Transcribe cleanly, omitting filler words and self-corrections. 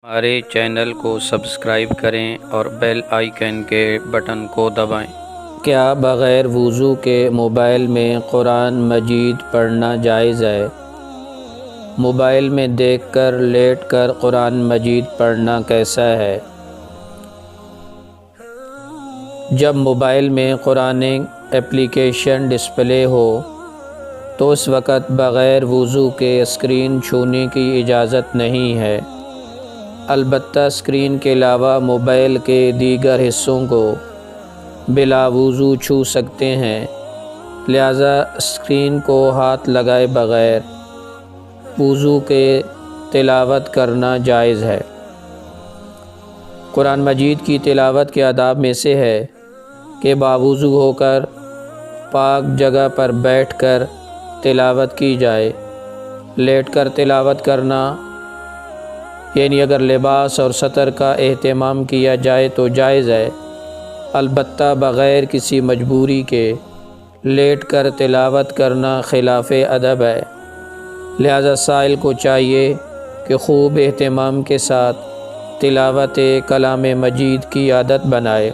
ہمارے چینل کو سبسکرائب کریں اور بیل آئیکن کے بٹن کو دبائیں۔ کیا بغیر وضو کے موبائل میں قرآن مجید پڑھنا جائز ہے؟ موبائل میں دیکھ کر لیٹ کر قرآن مجید پڑھنا کیسا ہے؟ جب موبائل میں قرآن اپلیکیشن ڈسپلے ہو تو اس وقت بغیر وضو کے اسکرین چھونے کی اجازت نہیں ہے۔ البتہ اسکرین کے علاوہ موبائل کے دیگر حصوں کو بلا وضو چھو سکتے ہیں، لہذا اسکرین کو ہاتھ لگائے بغیر وضو کے تلاوت کرنا جائز ہے۔ قرآن مجید کی تلاوت کے آداب میں سے ہے کہ باوضو ہو کر پاک جگہ پر بیٹھ کر تلاوت کی جائے۔ لیٹ کر تلاوت کرنا، یعنی اگر لباس اور سطر کا اہتمام کیا جائے تو جائز ہے، البتہ بغیر کسی مجبوری کے لیٹ کر تلاوت کرنا خلاف ادب ہے، لہذا سائل کو چاہیے کہ خوب اہتمام کے ساتھ تلاوت کلام مجید کی عادت بنائے۔